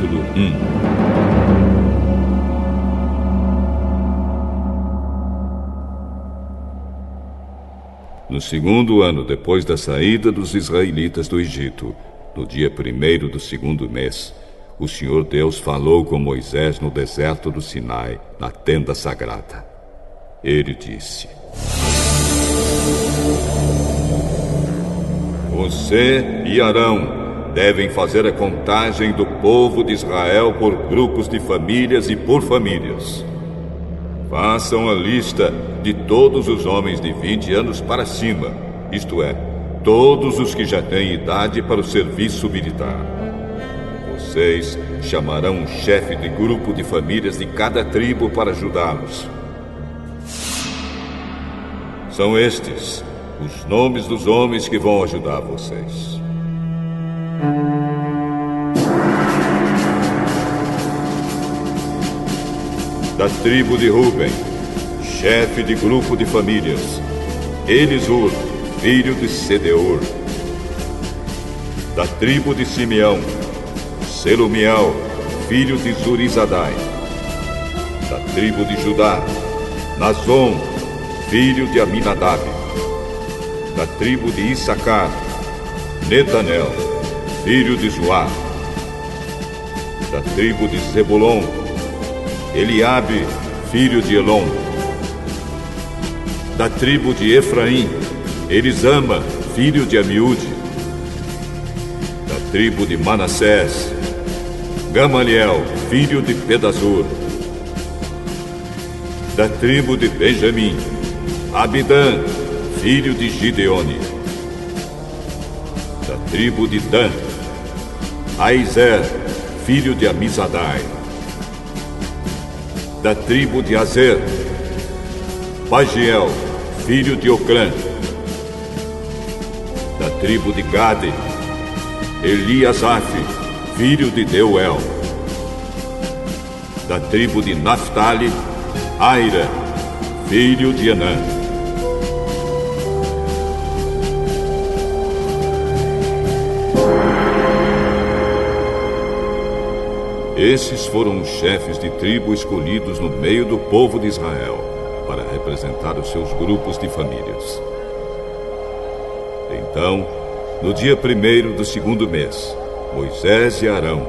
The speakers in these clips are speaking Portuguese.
Capítulo 1. No segundo ano depois da saída dos israelitas do Egito, no dia 1º do segundo mês, o Senhor Deus falou com Moisés no deserto do Sinai, na tenda sagrada. Ele disse: Você e Arão devem fazer a contagem do povo de Israel por grupos de famílias e por famílias. Façam a lista de todos os homens de 20 anos para cima, isto é, todos os que já têm idade para o serviço militar. Vocês chamarão um chefe de grupo de famílias de cada tribo para ajudá-los. São estes os nomes dos homens que vão ajudar vocês. Da tribo de Ruben, chefe de grupo de famílias, Elisur, filho de Sedeur. Da tribo de Simeão, Selumiel, filho de Zurizadai. Da tribo de Judá, Nazon, filho de Aminadab. Da tribo de Issacar, Netanel, filho de Zoar. Da tribo de Zebulon, Eliabe, filho de Elon. Da tribo de Efraim, Elisama, filho de Amiúde. Da tribo de Manassés, Gamaliel, filho de Pedazur. Da tribo de Benjamim, Abidã, filho de Gideone. Da tribo de Dan, Aizer, filho de Amizadai. Da tribo de Azer, Pagiel, filho de Ocrã. Da tribo de Gade, Eliasaf, filho de Deuel. Da tribo de Naphtali, Aira, filho de Anã. Esses foram os chefes de tribo escolhidos no meio do povo de Israel para representar os seus grupos de famílias. Então, no dia 1º do segundo mês, Moisés e Arão,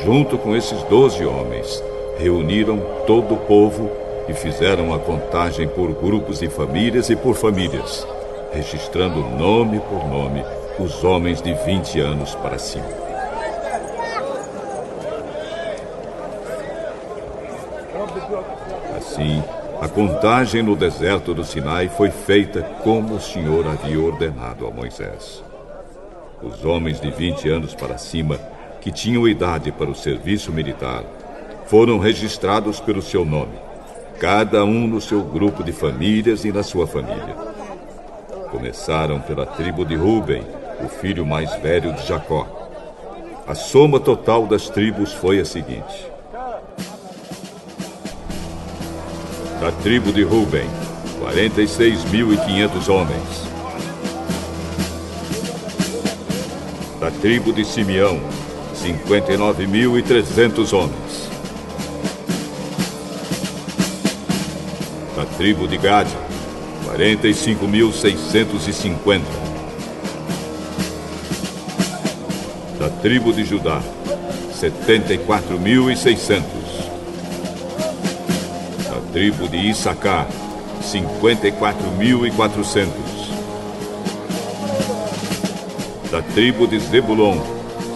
junto com esses 12 homens, reuniram todo o povo e fizeram a contagem por grupos de famílias e por famílias, registrando nome por nome os homens de 20 anos para cima. Assim, a contagem no deserto do Sinai foi feita como o Senhor havia ordenado a Moisés. Os homens de 20 anos para cima, que tinham idade para o serviço militar, foram registrados pelo seu nome, cada um no seu grupo de famílias e na sua família. Começaram pela tribo de Ruben, o filho mais velho de Jacó. A soma total das tribos foi a seguinte: da tribo de Ruben, 46.500 homens. Da tribo de Simeão, 59.300 homens. Da tribo de Gade, 45.650. Da tribo de Judá, 74.600. Da tribo de Issacar, 54.400. Da tribo de Zebulon,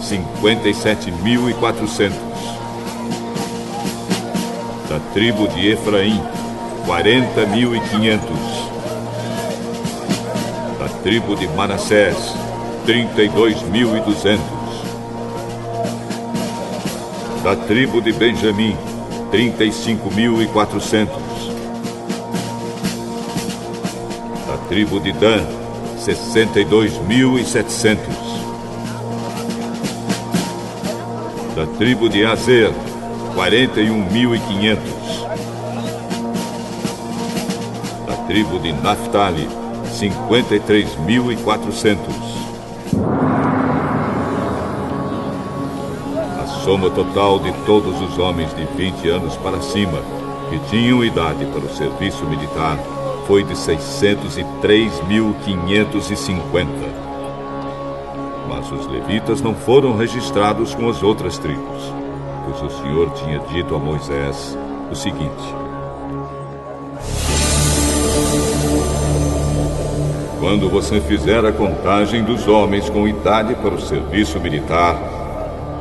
57.400. Da tribo de Efraim, 40.500. Da tribo de Manassés, 32.200. Da tribo de Benjamim, 35.400. Da tribo de Dan, 62.700. Da tribo de Azer, 41.500. Da tribo de Naphtali, 53.400. A soma total de todos os homens de 20 anos para cima que tinham idade para o serviço militar foi de 603.550. Mas os levitas não foram registrados com as outras tribos, pois o Senhor tinha dito a Moisés o seguinte: quando você fizer a contagem dos homens com idade para o serviço militar,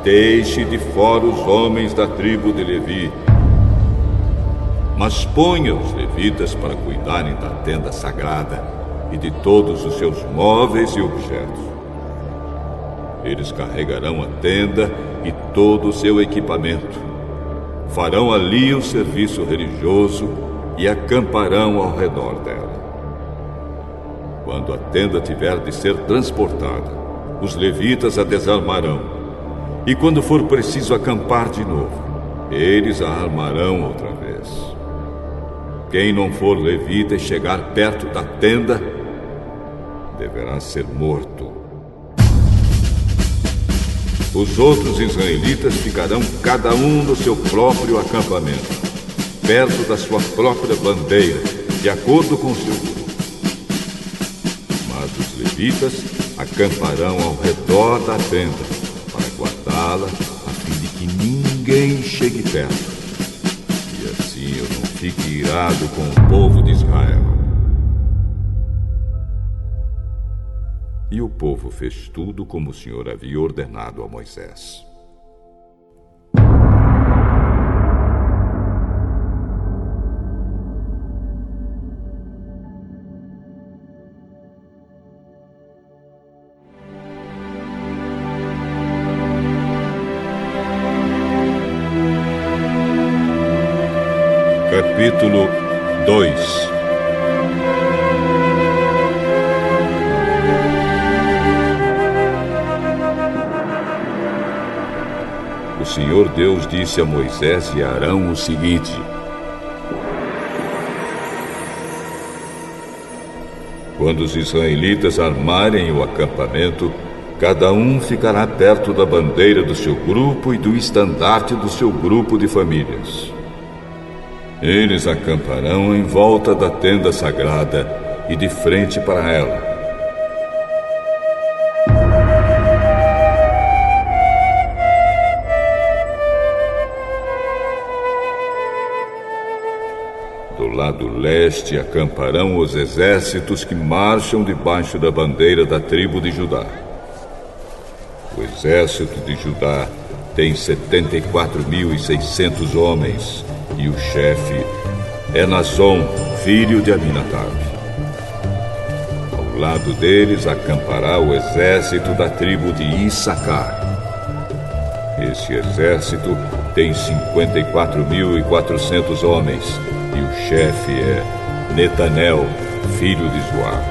deixe de fora os homens da tribo de Levi, mas ponha os levitas para cuidarem da tenda sagrada e de todos os seus móveis e objetos. Eles carregarão a tenda e todo o seu equipamento, farão ali o serviço religioso e acamparão ao redor dela. Quando a tenda tiver de ser transportada, os levitas a desarmarão, e quando for preciso acampar de novo, eles a armarão outra vez. Quem não for levita e chegar perto da tenda, deverá ser morto. Os outros israelitas ficarão cada um no seu próprio acampamento, perto da sua própria bandeira, de acordo com o seu grupo. Mas os levitas acamparão ao redor da tenda, para guardá-la, a fim de que ninguém chegue perto. E assim eu não fique irado com o povo de Israel. E o povo fez tudo como o Senhor havia ordenado a Moisés. Capítulo 2. O Senhor Deus disse a Moisés e a Arão o seguinte: quando os israelitas armarem o acampamento, cada um ficará perto da bandeira do seu grupo e do estandarte do seu grupo de famílias. Eles acamparão em volta da tenda sagrada e de frente para ela. Do lado leste acamparão os exércitos que marcham debaixo da bandeira da tribo de Judá. O exército de Judá tem 74.600 homens, e o chefe é Nazon, filho de Aminadab. Ao lado deles acampará o exército da tribo de Issacar. Esse exército tem 54.400 homens, e o chefe é Netanel, filho de Zoar.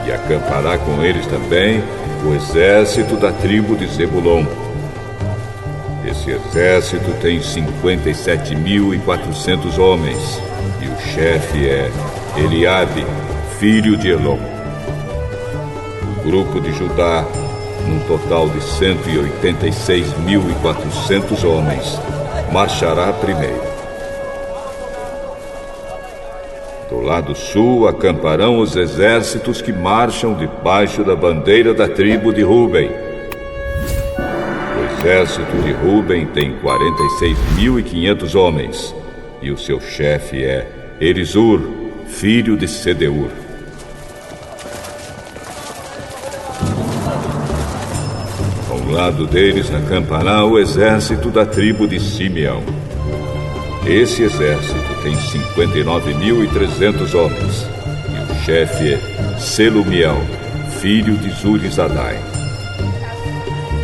E acampará com eles também o exército da tribo de Zebulon. Esse exército tem 57.400 homens, e o chefe é Eliabe, filho de Elom. O grupo de Judá, num total de 186.400 homens, marchará primeiro. Do lado sul acamparão os exércitos que marcham debaixo da bandeira da tribo de Ruben. O exército de Ruben tem 46.500 homens, e o seu chefe é Elisur, filho de Sedeur. Ao lado deles acampará o exército da tribo de Simeão. Esse exército tem 59.300 homens, e o chefe é Selumiel, filho de Zurizadai.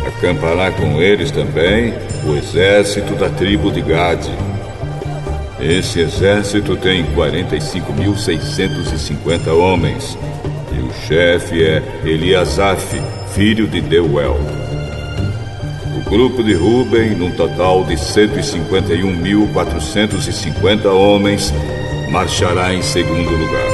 Acampará com eles também o exército da tribo de Gade. Esse exército tem 45.650 homens, e o chefe é Eliasaf, filho de Deuel. O grupo de Ruben, num total de 151.450 homens, marchará em segundo lugar.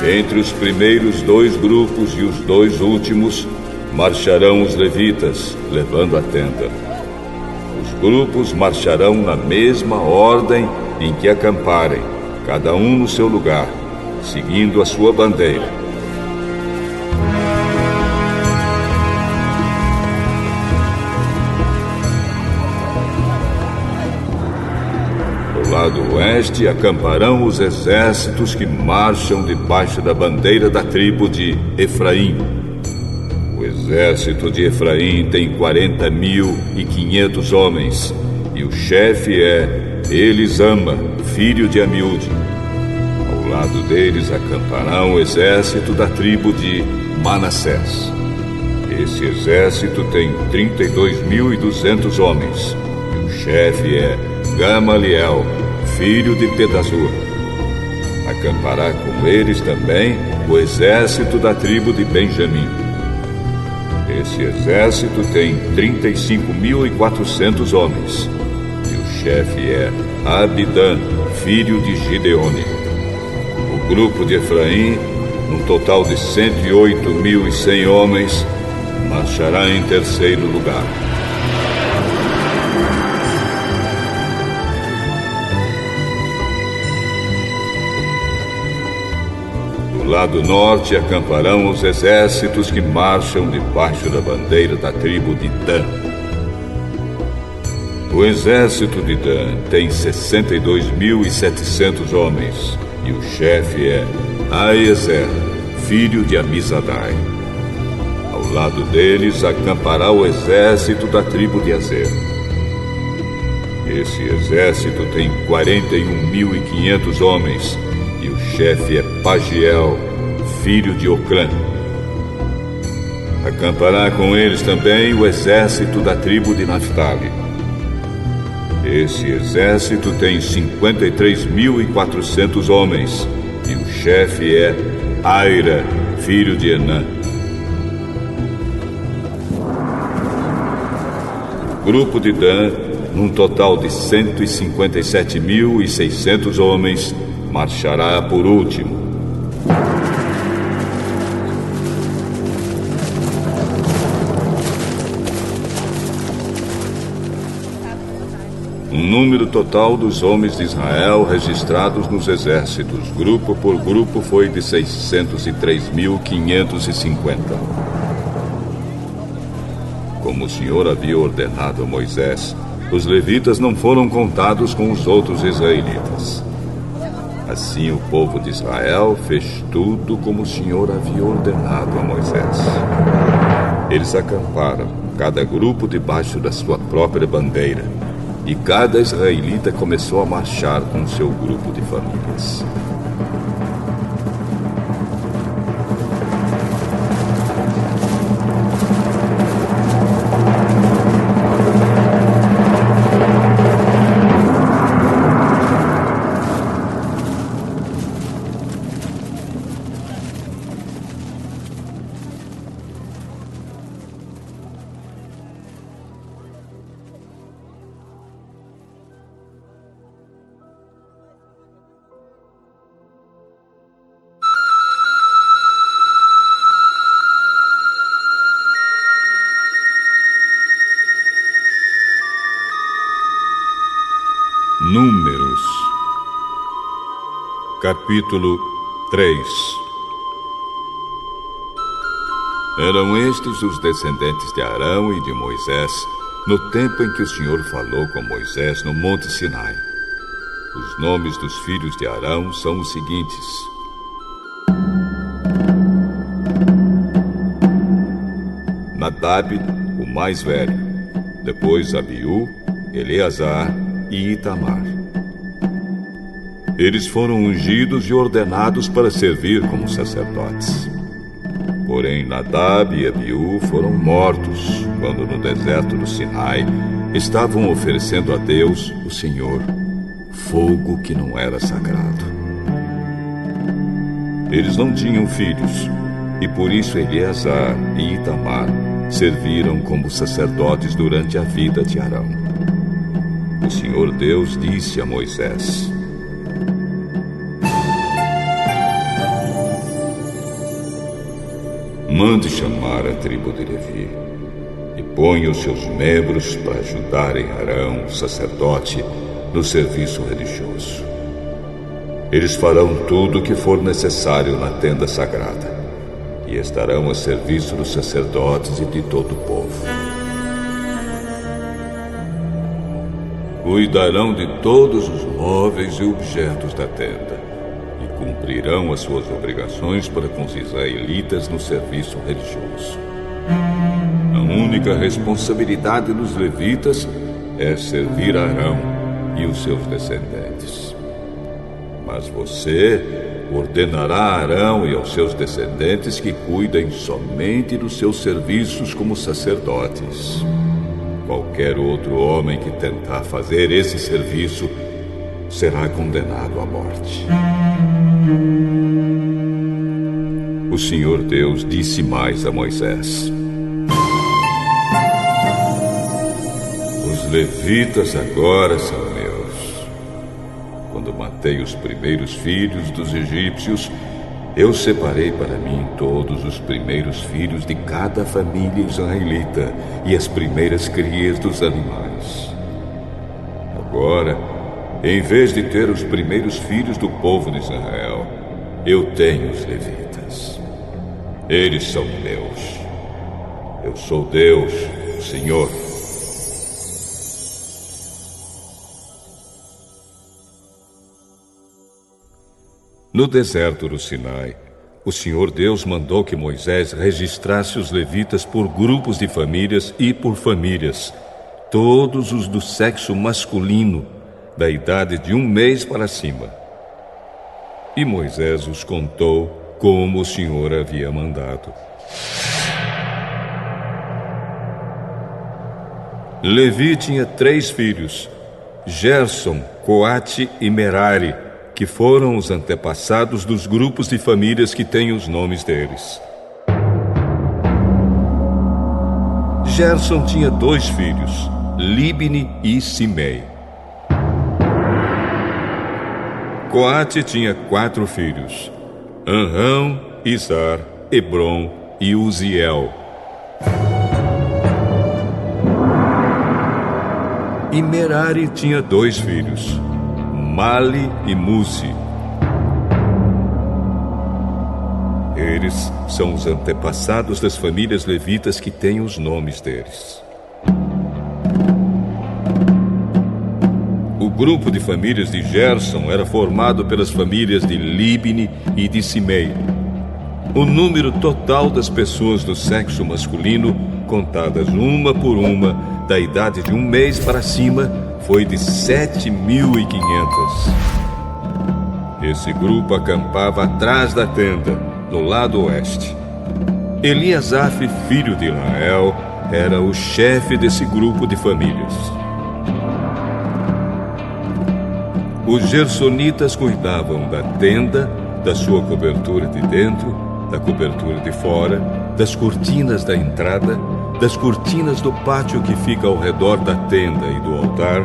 Entre os primeiros 2 grupos e os 2 últimos, marcharão os levitas, levando a tenda. Os grupos marcharão na mesma ordem em que acamparem, cada um no seu lugar, seguindo a sua bandeira. Do lado oeste acamparão os exércitos que marcham debaixo da bandeira da tribo de Efraim. O exército de Efraim tem 40.500 homens, e o chefe é Elisama, filho de Amiúde. Ao lado deles acampará o exército da tribo de Manassés. Esse exército tem 32.200 homens, e o chefe é Gamaliel, filho de Pedazur. Acampará com eles também o exército da tribo de Benjamim. Esse exército tem 35.400 homens, e o chefe é Abidã, filho de Gideone. O grupo de Efraim, num total de 108.100 homens, marchará em terceiro lugar. Do lado norte acamparão os exércitos que marcham debaixo da bandeira da tribo de Dan. O exército de Dan tem 62.700 homens, e o chefe é Aiezer, filho de Amizadai. Ao lado deles acampará o exército da tribo de Azer. Esse exército tem 41.500 homens, e o chefe é Pagiel, filho de Ocrã. Acampará com eles também o exército da tribo de Naphtali. Esse exército tem 53.400 homens, e o chefe é Aira, filho de Enã. O grupo de Dan, num total de 157.600 homens, marchará por último. O número total dos homens de Israel registrados nos exércitos, grupo por grupo, foi de 603.550. Como o Senhor havia ordenado a Moisés, os levitas não foram contados com os outros israelitas. Assim o povo de Israel fez tudo como o Senhor havia ordenado a Moisés. Eles acamparam, cada grupo debaixo da sua própria bandeira, e cada israelita começou a marchar com seu grupo de famílias. Números, capítulo 3. Eram estes os descendentes de Arão e de Moisés, no tempo em que o Senhor falou com Moisés no Monte Sinai. Os nomes dos filhos de Arão são os seguintes: Nadab, o mais velho, depois Abiú, Eleazar e Itamar. Eles foram ungidos e ordenados para servir como sacerdotes. Porém, Nadab e Abiú foram mortos quando no deserto do Sinai estavam oferecendo a Deus, o Senhor, fogo que não era sagrado. Eles não tinham filhos, e por isso Eleazar e Itamar serviram como sacerdotes durante a vida de Arão. O Senhor Deus disse a Moisés: mande chamar a tribo de Levi e ponha os seus membros para ajudarem Arão, o sacerdote, no serviço religioso. Eles farão tudo o que for necessário na tenda sagrada e estarão a serviço dos sacerdotes e de todo o povo. Cuidarão de todos os móveis e objetos da tenda e cumprirão as suas obrigações para com os israelitas no serviço religioso. A única responsabilidade dos levitas é servir a Arão e os seus descendentes. Mas você ordenará a Arão e aos seus descendentes que cuidem somente dos seus serviços como sacerdotes. Qualquer outro homem que tentar fazer esse serviço será condenado à morte. O Senhor Deus disse mais a Moisés: Os levitas agora são meus. Quando matei os primeiros filhos dos egípcios, eu separei para mim todos os primeiros filhos de cada família israelita e as primeiras crias dos animais. Agora, em vez de ter os primeiros filhos do povo de Israel, eu tenho os levitas. Eles são meus. Eu sou Deus, o Senhor. No deserto do Sinai, o Senhor Deus mandou que Moisés registrasse os levitas por grupos de famílias e por famílias, todos os do sexo masculino, da idade de 1 mês para cima. E Moisés os contou como o Senhor havia mandado. Levi tinha 3 filhos, Gerson, Coate e Merari, que foram os antepassados dos grupos de famílias que têm os nomes deles. Gerson tinha 2 filhos, Libni e Simei. Coate tinha 4 filhos, Amram, Izar, Hebron e Uziel. E Merari tinha 2 filhos, Mali e Musi. Eles são os antepassados das famílias levitas que têm os nomes deles. O grupo de famílias de Gerson era formado pelas famílias de Libni e de Simei. O número total das pessoas do sexo masculino, contadas uma por uma, da idade de 1 mês para cima, foi de 7.500. Esse grupo acampava atrás da tenda, no lado oeste. Eliasaf, filho de Lael, era o chefe desse grupo de famílias. Os gersonitas cuidavam da tenda, da sua cobertura de dentro, da cobertura de fora, das cortinas da entrada, das cortinas do pátio que fica ao redor da tenda e do altar,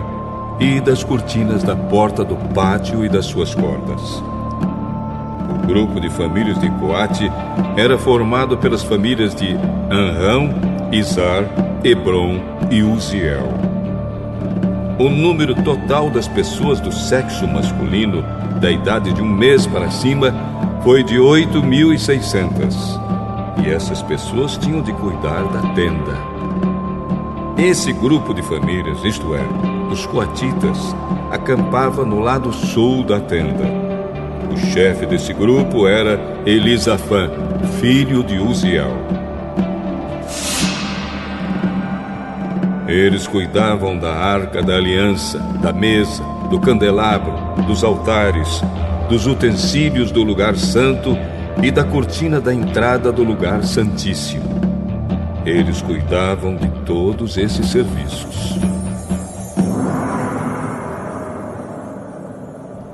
e das cortinas da porta do pátio e das suas cordas. O grupo de famílias de Coate era formado pelas famílias de Amram, Izar, Hebron e Uziel. O número total das pessoas do sexo masculino, da idade de 1 mês para cima, foi de 8.600. E essas pessoas tinham de cuidar da tenda. Esse grupo de famílias, isto é, os coatitas, acampava no lado sul da tenda. O chefe desse grupo era Elisafã, filho de Uziel. Eles cuidavam da arca da aliança, da mesa, do candelabro, dos altares, dos utensílios do lugar santo e da cortina da entrada do lugar santíssimo. Eles cuidavam de todos esses serviços.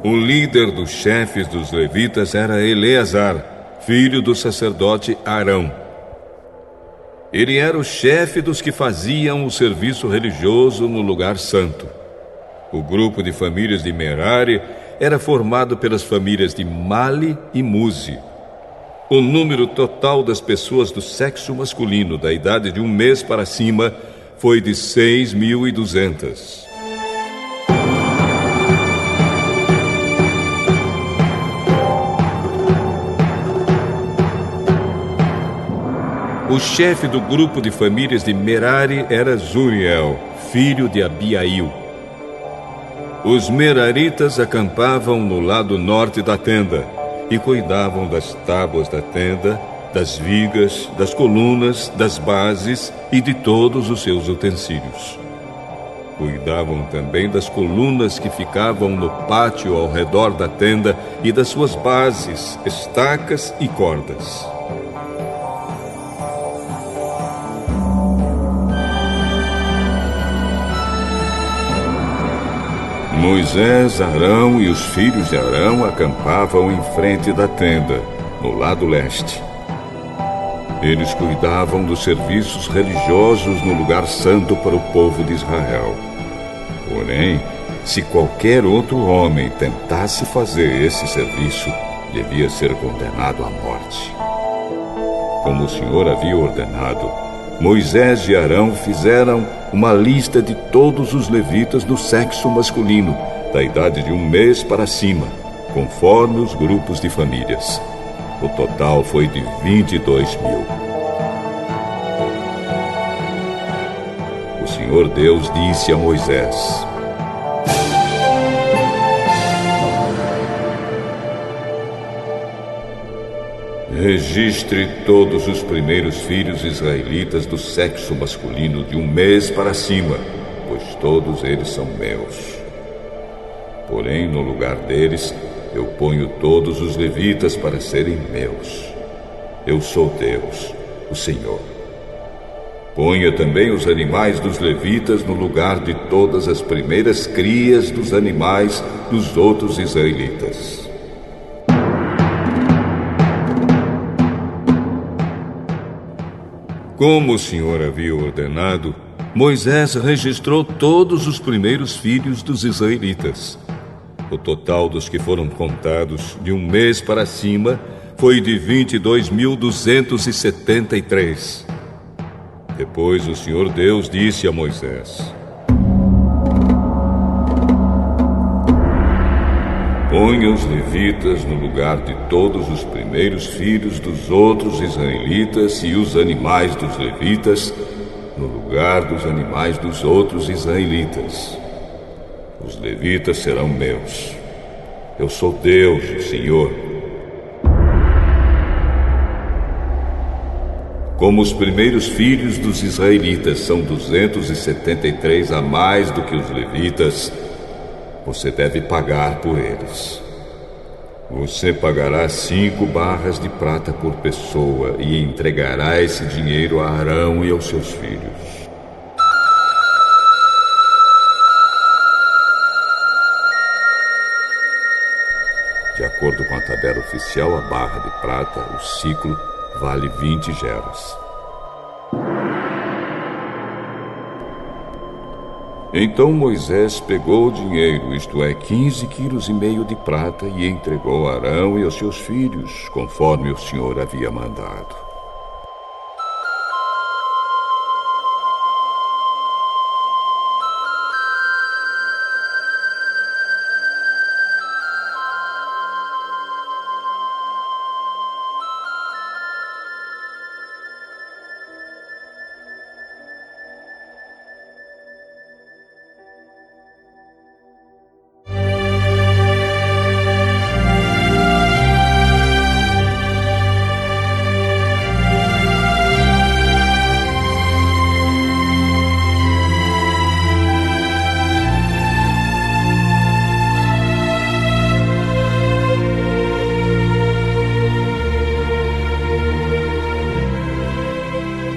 O líder dos chefes dos levitas era Eleazar, filho do sacerdote Arão. Ele era o chefe dos que faziam o serviço religioso no lugar santo. O grupo de famílias de Merari era formado pelas famílias de Mali e Musi. O número total das pessoas do sexo masculino da idade de 1 mês para cima foi de 6.200. O chefe do grupo de famílias de Merari era Zuriel, filho de Abiail. Os meraritas acampavam no lado norte da tenda e cuidavam das tábuas da tenda, das vigas, das colunas, das bases e de todos os seus utensílios. Cuidavam também das colunas que ficavam no pátio ao redor da tenda e das suas bases, estacas e cordas. Moisés, Arão e os filhos de Arão acampavam em frente da tenda, no lado leste. Eles cuidavam dos serviços religiosos no lugar santo para o povo de Israel. Porém, se qualquer outro homem tentasse fazer esse serviço, devia ser condenado à morte. Como o Senhor havia ordenado, Moisés e Arão fizeram uma lista de todos os levitas do sexo masculino, da idade de 1 mês para cima, conforme os grupos de famílias. O total foi de 22.000. O Senhor Deus disse a Moisés: registre todos os primeiros filhos israelitas do sexo masculino de 1 mês para cima, pois todos eles são meus. Porém, no lugar deles, eu ponho todos os levitas para serem meus. Eu sou Deus, o Senhor. Ponha também os animais dos levitas no lugar de todas as primeiras crias dos animais dos outros israelitas. Como o Senhor havia ordenado, Moisés registrou todos os primeiros filhos dos israelitas. O total dos que foram contados de 1 mês para cima foi de 22.273. Depois o Senhor Deus disse a Moisés: ponha os levitas no lugar de todos os primeiros filhos dos outros israelitas e os animais dos levitas no lugar dos animais dos outros israelitas. Os levitas serão meus. Eu sou Deus, o Senhor. Como os primeiros filhos dos israelitas são 273 a mais do que os levitas, você deve pagar por eles. Você pagará 5 barras de prata por pessoa e entregará esse dinheiro a Arão e aos seus filhos. De acordo com a tabela oficial, a barra de prata, o ciclo, vale 20 geras. Então Moisés pegou o dinheiro, isto é, 15,5 quilos de prata, e entregou a Arão e aos seus filhos, conforme o Senhor havia mandado.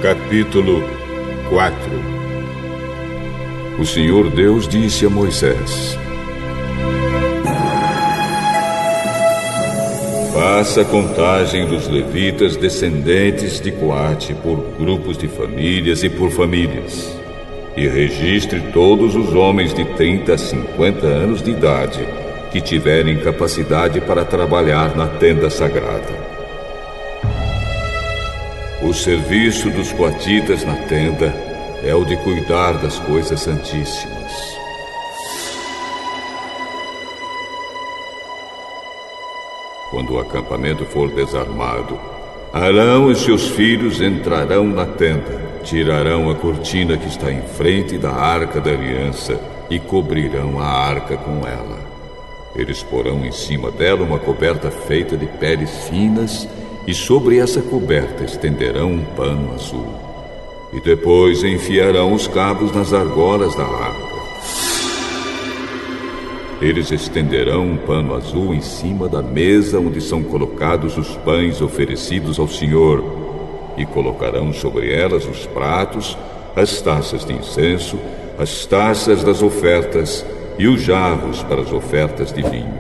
Capítulo 4. O Senhor Deus disse a Moisés: faça a contagem dos levitas descendentes de Coate por grupos de famílias e por famílias, e registre todos os homens de 30 a 50 anos de idade que tiverem capacidade para trabalhar na tenda sagrada. O serviço dos coatitas na tenda é o de cuidar das coisas santíssimas. Quando o acampamento for desarmado, Arão e seus filhos entrarão na tenda, tirarão a cortina que está em frente da arca da aliança e cobrirão a arca com ela. Eles porão em cima dela uma coberta feita de peles finas e sobre essa coberta estenderão um pano azul. E depois enfiarão os cabos nas argolas da arca. Eles estenderão um pano azul em cima da mesa onde são colocados os pães oferecidos ao Senhor, e colocarão sobre elas os pratos, as taças de incenso, as taças das ofertas e os jarros para as ofertas de vinho.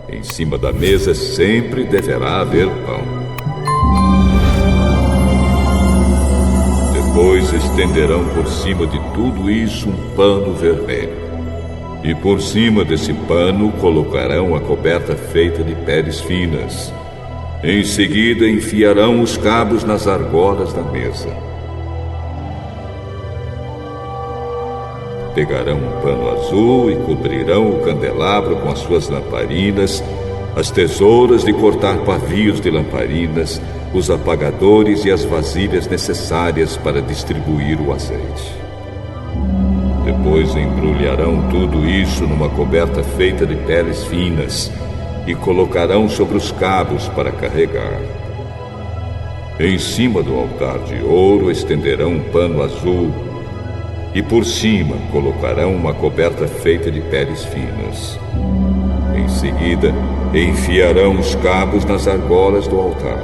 Em cima da mesa sempre deverá haver pão. Depois estenderão por cima de tudo isso um pano vermelho. E por cima desse pano colocarão a coberta feita de peles finas. Em seguida enfiarão os cabos nas argolas da mesa. Pegarão um pano azul e cobrirão o candelabro com as suas lamparinas, as tesouras de cortar pavios de lamparinas, os apagadores e as vasilhas necessárias para distribuir o azeite. Depois embrulharão tudo isso numa coberta feita de peles finas e colocarão sobre os cabos para carregar. Em cima do altar de ouro estenderão um pano azul e por cima colocarão uma coberta feita de peles finas. Em seguida, enfiarão os cabos nas argolas do altar.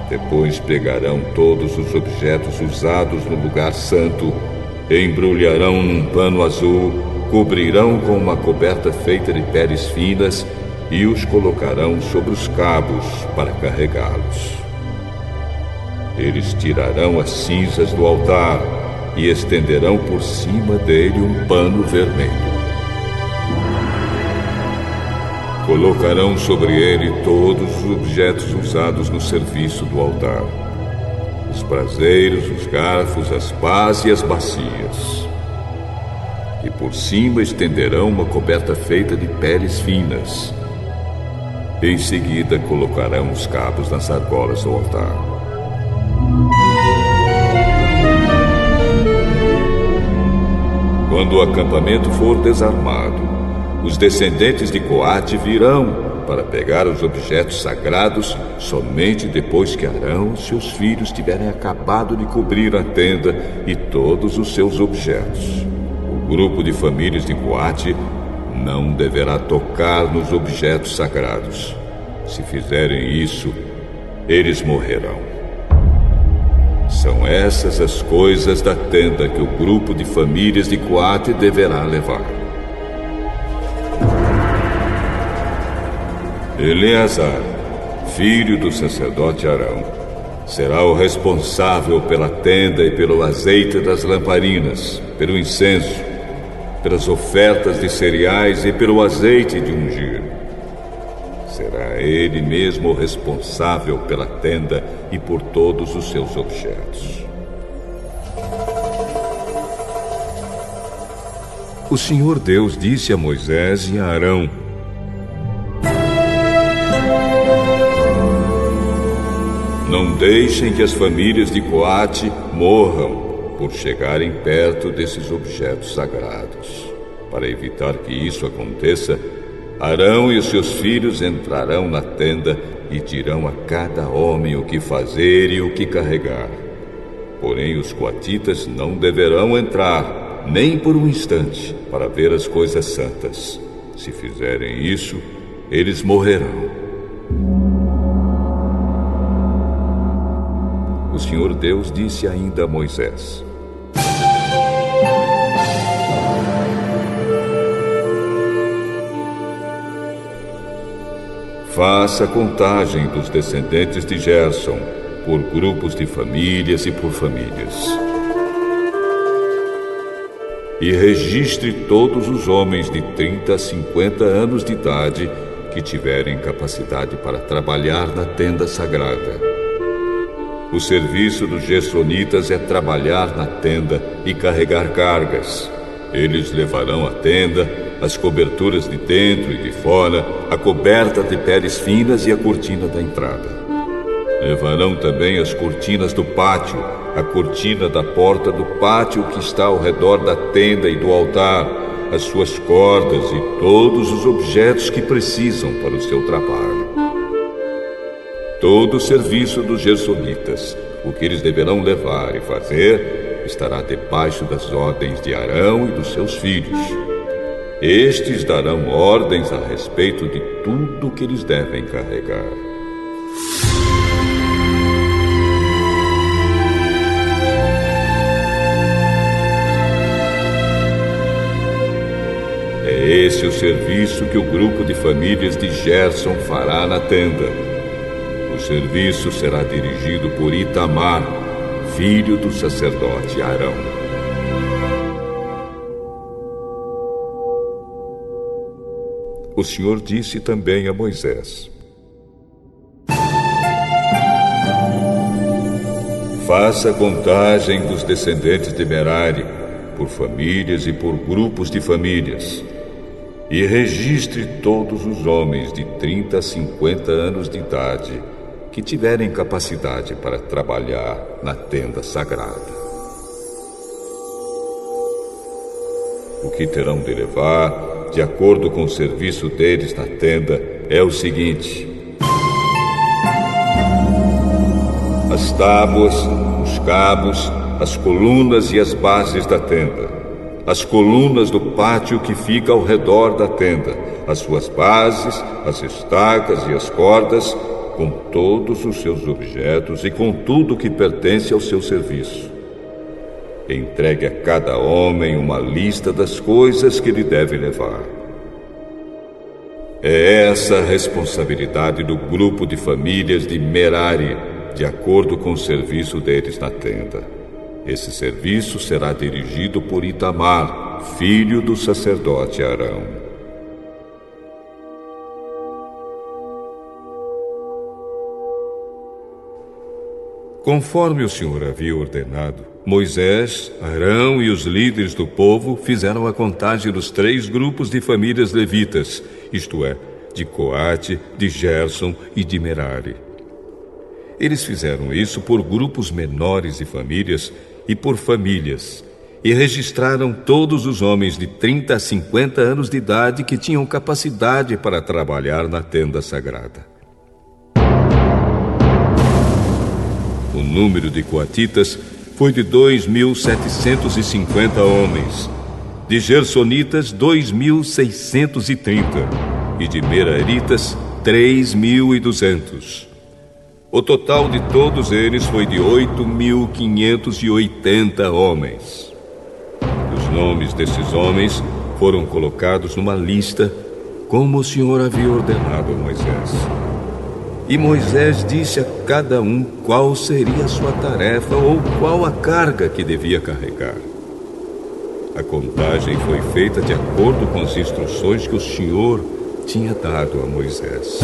Depois pegarão todos os objetos usados no lugar santo, embrulharão num pano azul, cobrirão com uma coberta feita de peles finas e os colocarão sobre os cabos para carregá-los. Eles tirarão as cinzas do altar e estenderão por cima dele um pano vermelho. Colocarão sobre ele todos os objetos usados no serviço do altar: os braseiros, os garfos, as pás e as bacias. E por cima estenderão uma coberta feita de peles finas. Em seguida colocarão os cabos nas argolas do altar. Quando o acampamento for desarmado, os descendentes de Coate virão para pegar os objetos sagrados somente depois que Arão e seus filhos tiverem acabado de cobrir a tenda e todos os seus objetos. O grupo de famílias de Coate não deverá tocar nos objetos sagrados. Se fizerem isso, eles morrerão. São essas as coisas da tenda que o grupo de famílias de Coate deverá levar. Eleazar, filho do sacerdote Arão, será o responsável pela tenda e pelo azeite das lamparinas, pelo incenso, pelas ofertas de cereais e pelo azeite de ungir. Será ele mesmo o responsável pela tenda e por todos os seus objetos. O Senhor Deus disse a Moisés e a Arão: não deixem que as famílias de Coate morram por chegarem perto desses objetos sagrados. Para evitar que isso aconteça, Arão e os seus filhos entrarão na tenda e dirão a cada homem o que fazer e o que carregar. Porém, os coatitas não deverão entrar, nem por um instante, para ver as coisas santas. Se fizerem isso, eles morrerão. O Senhor Deus disse ainda a Moisés: faça a contagem dos descendentes de Gerson, por grupos de famílias e por famílias. E registre todos os homens de 30 a 50 anos de idade que tiverem capacidade para trabalhar na tenda sagrada. O serviço dos gersonitas é trabalhar na tenda e carregar cargas. Eles levarão a tenda, as coberturas de dentro e de fora, a coberta de peles finas e a cortina da entrada. Levarão também as cortinas do pátio, a cortina da porta do pátio que está ao redor da tenda e do altar, as suas cordas e todos os objetos que precisam para o seu trabalho. Todo o serviço dos gersonitas, o que eles deverão levar e fazer, estará debaixo das ordens de Arão e dos seus filhos. Estes darão ordens a respeito de tudo o que eles devem carregar. É esse o serviço que o grupo de famílias de Gerson fará na tenda. O serviço será dirigido por Itamar, filho do sacerdote Arão. O Senhor disse também a Moisés: faça a contagem dos descendentes de Merari, por famílias e por grupos de famílias, e registre todos os homens de 30 a 50 anos de idade que tiverem capacidade para trabalhar na tenda sagrada. O que terão de levar, de acordo com o serviço deles na tenda, é o seguinte: as tábuas, os cabos, as colunas e as bases da tenda, as colunas do pátio que fica ao redor da tenda, as suas bases, as estacas e as cordas, com todos os seus objetos e com tudo que pertence ao seu serviço. Entregue a cada homem uma lista das coisas que ele deve levar. É essa a responsabilidade do grupo de famílias de Merari, de acordo com o serviço deles na tenda. Esse serviço será dirigido por Itamar, filho do sacerdote Arão. Conforme o Senhor havia ordenado, Moisés, Arão e os líderes do povo fizeram a contagem dos 3 grupos de famílias levitas, isto é, de Coate, de Gerson e de Merari. Eles fizeram isso por grupos menores de famílias e por famílias, e registraram todos os homens de 30 a 50 anos de idade que tinham capacidade para trabalhar na tenda sagrada. O número de coatitas foi de 2.750 homens, de gersonitas 2.630 e de meraritas 3.200. O total de todos eles foi de 8.580 homens. Os nomes desses homens foram colocados numa lista, como o Senhor havia ordenado a Moisés. E Moisés disse a cada um qual seria a sua tarefa ou qual a carga que devia carregar. A contagem foi feita de acordo com as instruções que o Senhor tinha dado a Moisés.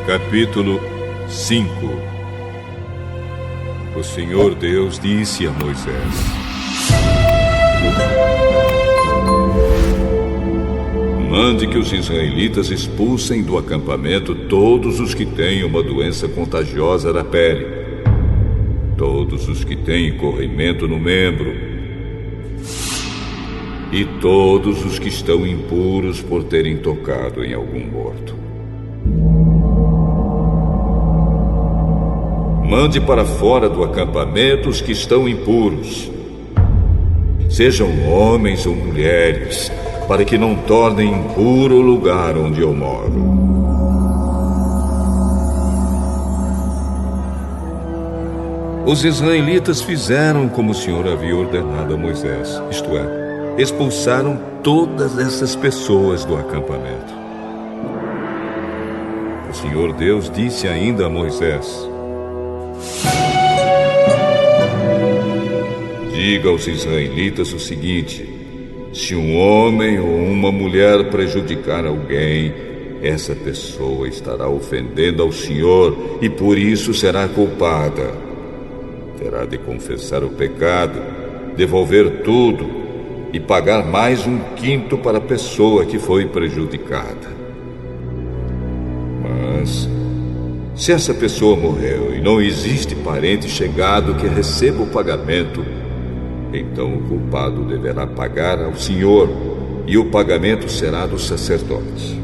Capítulo 5. O Senhor Deus disse a Moisés: mande que os israelitas expulsem do acampamento todos os que têm uma doença contagiosa da pele, todos os que têm corrimento no membro, e todos os que estão impuros por terem tocado em algum morto. Mande para fora do acampamento os que estão impuros, sejam homens ou mulheres, para que não tornem impuro o lugar onde eu moro. Os israelitas fizeram como o Senhor havia ordenado a Moisés, isto é, expulsaram todas essas pessoas do acampamento. O Senhor Deus disse ainda a Moisés: diga aos israelitas o seguinte: se um homem ou uma mulher prejudicar alguém, essa pessoa estará ofendendo ao Senhor e por isso será culpada. Terá de confessar o pecado, devolver tudo e pagar mais 1/5 para a pessoa que foi prejudicada. Mas, se essa pessoa morreu e não existe parente chegado que receba o pagamento, então o culpado deverá pagar ao Senhor e o pagamento será do sacerdote.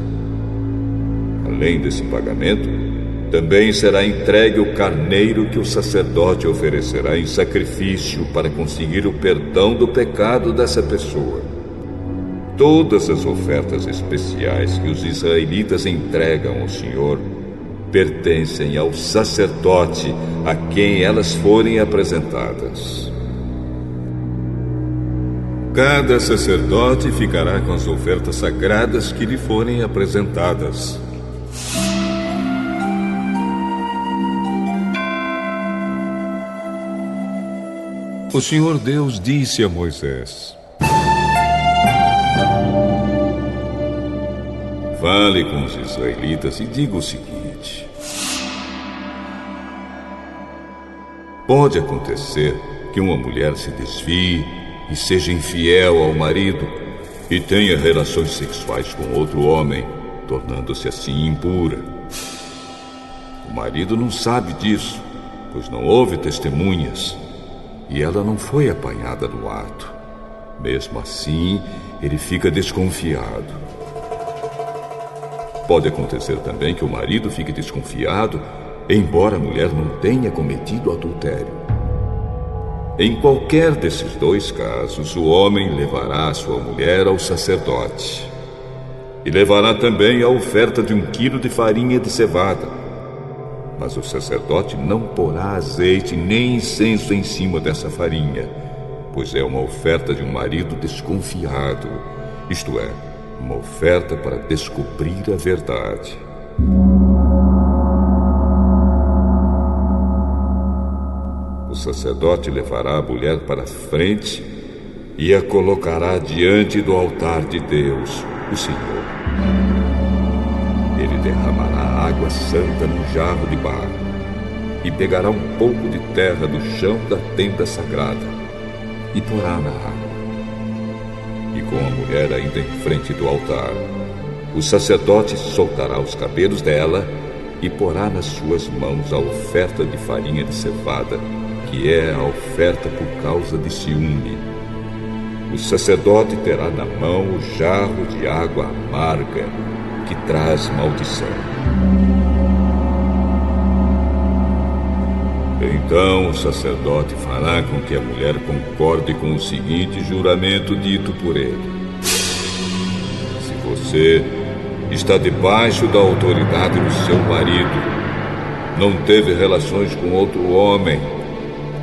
Além desse pagamento, também será entregue o carneiro que o sacerdote oferecerá em sacrifício para conseguir o perdão do pecado dessa pessoa. Todas as ofertas especiais que os israelitas entregam ao Senhor pertencem ao sacerdote a quem elas forem apresentadas. Cada sacerdote ficará com as ofertas sagradas que lhe forem apresentadas. O Senhor Deus disse a Moisés: fale com os israelitas e diga o seguinte: pode acontecer que uma mulher se desvie e seja infiel ao marido e tenha relações sexuais com outro homem, tornando-se assim impura. O marido não sabe disso, pois não houve testemunhas, e ela não foi apanhada no ato. Mesmo assim, ele fica desconfiado. Pode acontecer também que o marido fique desconfiado, embora a mulher não tenha cometido adultério. Em qualquer desses dois casos, o homem levará a sua mulher ao sacerdote. E levará também a oferta de 1 quilo de farinha de cevada. Mas o sacerdote não porá azeite nem incenso em cima dessa farinha, pois é uma oferta de um marido desconfiado, isto é, uma oferta para descobrir a verdade. O sacerdote levará a mulher para a frente e a colocará diante do altar de Deus, o Senhor. Ele derramará água santa num jarro de barro e pegará um pouco de terra do chão da tenda sagrada e porá na água. E com a mulher ainda em frente do altar, o sacerdote soltará os cabelos dela e porá nas suas mãos a oferta de farinha de cevada, que é a oferta por causa de ciúme. O sacerdote terá na mão o jarro de água amarga, que traz maldição. Então o sacerdote fará com que a mulher concorde com o seguinte juramento dito por ele: se você está debaixo da autoridade do seu marido, não teve relações com outro homem,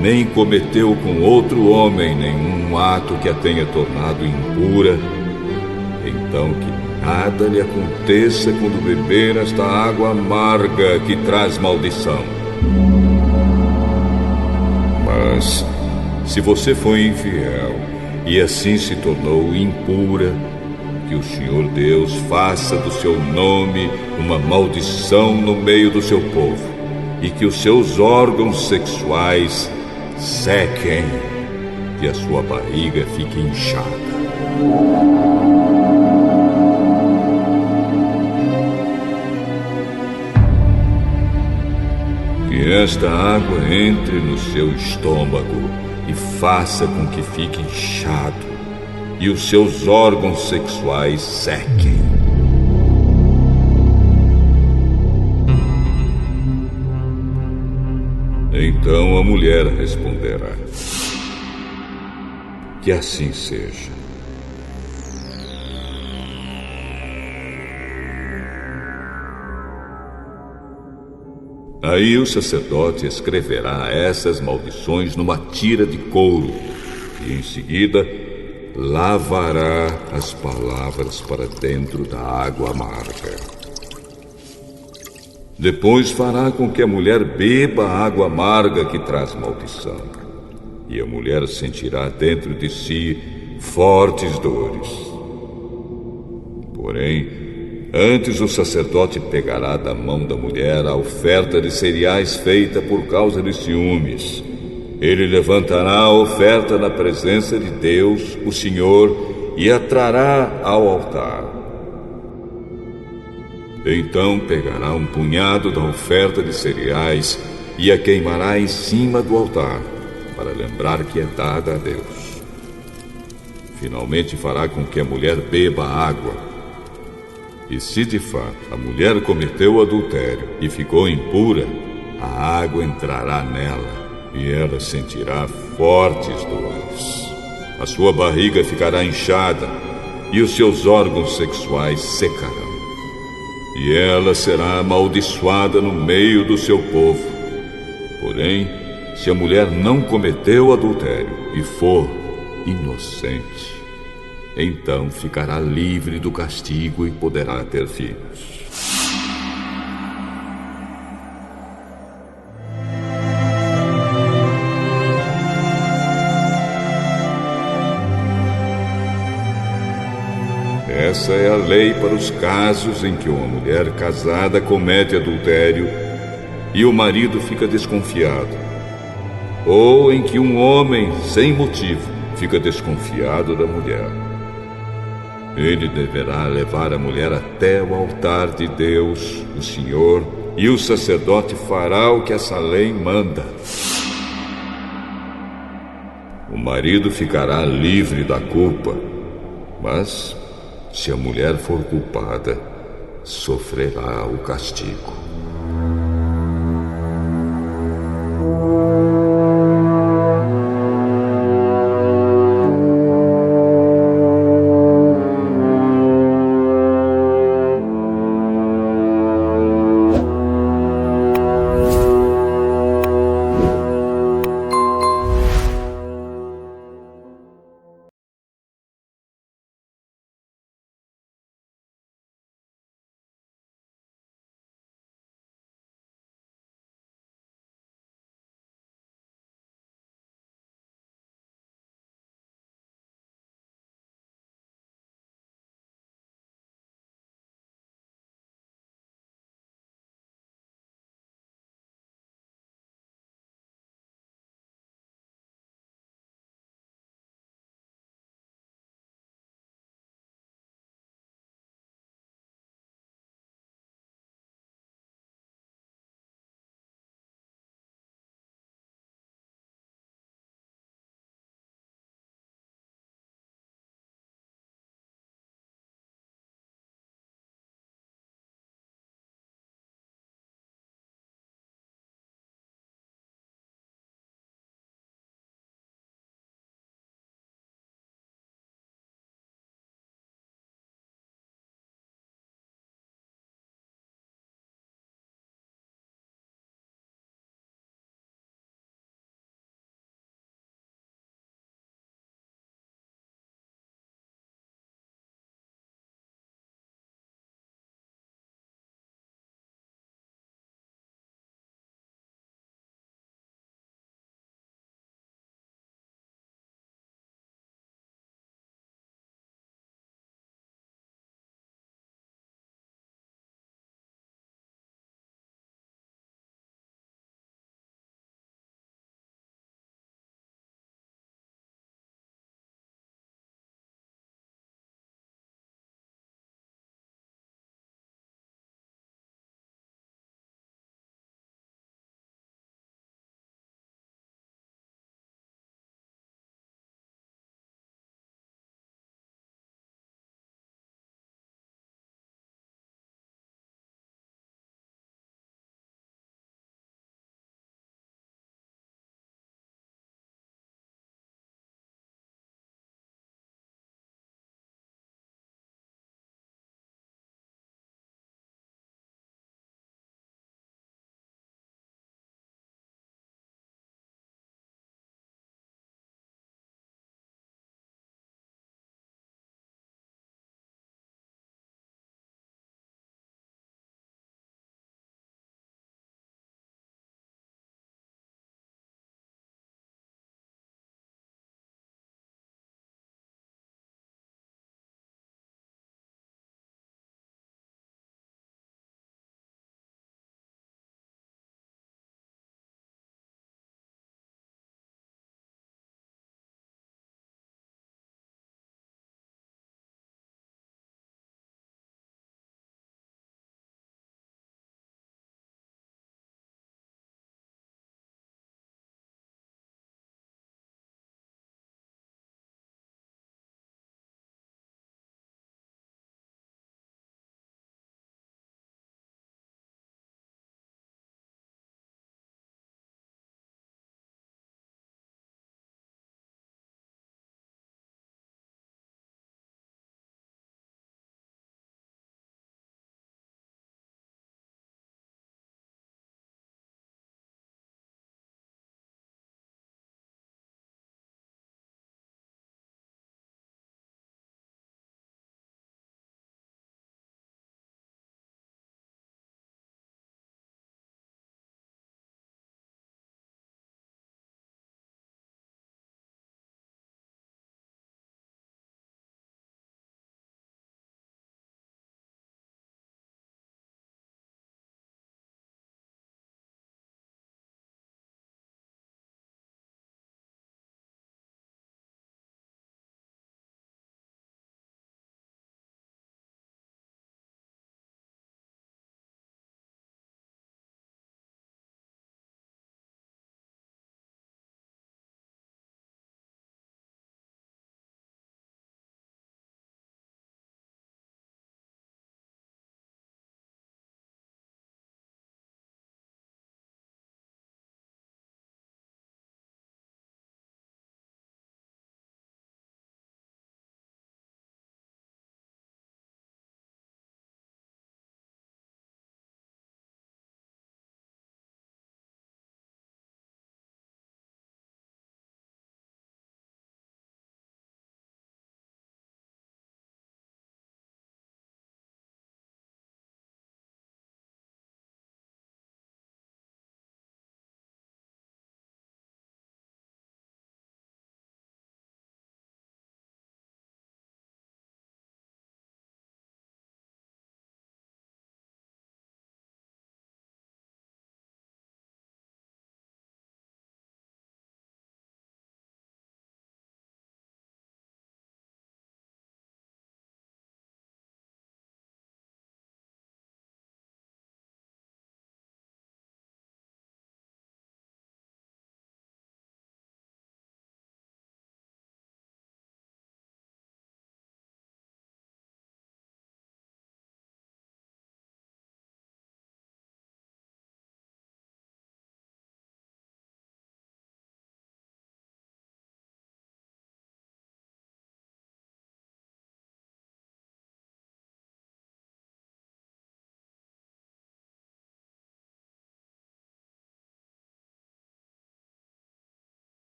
nem cometeu com outro homem nenhum ato que a tenha tornado impura, então que nada lhe aconteça quando beber esta água amarga que traz maldição. Mas, se você foi infiel e assim se tornou impura, que o Senhor Deus faça do seu nome uma maldição no meio do seu povo, e que os seus órgãos sexuais sequem, e a sua barriga fique inchada. Que esta água entre no seu estômago e faça com que fique inchado, e os seus órgãos sexuais sequem. Então a mulher responderá: que assim seja. Aí o sacerdote escreverá essas maldições numa tira de couro e em seguida lavará as palavras para dentro da água amarga. Depois fará com que a mulher beba a água amarga que traz maldição. E a mulher sentirá dentro de si fortes dores. Porém, antes o sacerdote pegará da mão da mulher a oferta de cereais feita por causa de ciúmes. Ele levantará a oferta na presença de Deus, o Senhor, e a trará ao altar. Então pegará um punhado da oferta de cereais e a queimará em cima do altar, para lembrar que é dada a Deus. Finalmente fará com que a mulher beba água. E se de fato a mulher cometeu adultério e ficou impura, a água entrará nela e ela sentirá fortes dores. A sua barriga ficará inchada e os seus órgãos sexuais secarão. E ela será amaldiçoada no meio do seu povo. Porém, se a mulher não cometeu adultério e for inocente, então ficará livre do castigo e poderá ter filhos. Essa é a lei para os casos em que uma mulher casada comete adultério e o marido fica desconfiado, ou em que um homem, sem motivo, fica desconfiado da mulher. Ele deverá levar a mulher até o altar de Deus, o Senhor, e o sacerdote fará o que essa lei manda. O marido ficará livre da culpa, mas se a mulher for culpada, sofrerá o castigo.